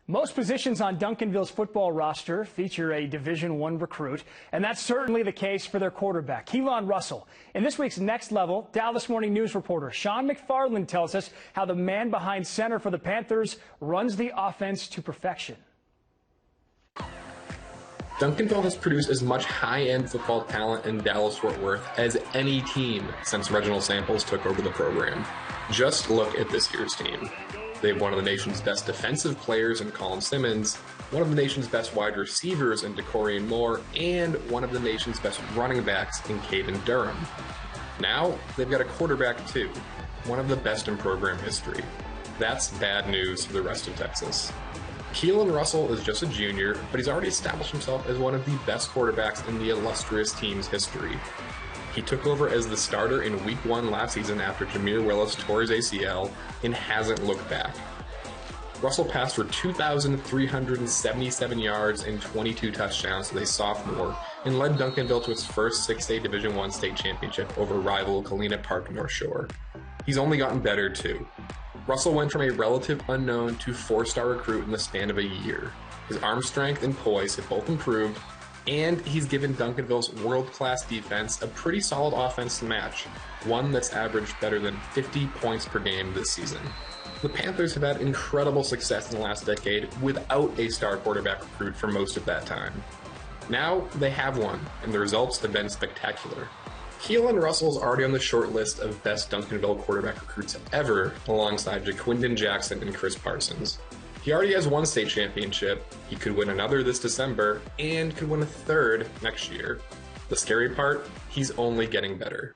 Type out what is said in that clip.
Most positions on Duncanville's football roster feature a Division I recruit, and that's certainly the case for their quarterback, Keelon Russell. In this week's Next Level, Dallas Morning News reporter Shawn McFarland tells us how the man behind center for the Panthers runs the offense to perfection. Duncanville has produced as much high-end football talent in Dallas-Fort Worth as any team since Reginald Samples took over the program. Just look at this year's team. They have one of the nation's best defensive players in Colin Simmons, one of the nation's best wide receivers in DeCorian Moore, and one of the nation's best running backs in Caden Durham. Now, they've got a quarterback too, one of the best in program history. That's bad news for the rest of Texas. Keelon Russell is just a junior, but he's already established himself as one of the best quarterbacks in the illustrious team's history. He took over as the starter in Week 1 last season after Jameer Willis tore his ACL and hasn't looked back. Russell passed for 2,377 yards and 22 touchdowns as a sophomore and led Duncanville to its first 6A Division I state championship over rival Galena Park North Shore. He's only gotten better too. Russell went from a relative unknown to 4-star recruit in the span of a year. His arm strength and poise have both improved, and he's given Duncanville's world-class defense a pretty solid offense to match, one that's averaged better than 50 points per game this season. The Panthers have had incredible success in the last decade without a star quarterback recruit for most of that time. Now they have one, and the results have been spectacular. Keelon Russell's already on the short list of best Duncanville quarterback recruits ever, alongside Jaquindon Jackson and Chris Parsons. He already has one state championship, he could win another this December, and could win a third next year. The scary part, he's only getting better.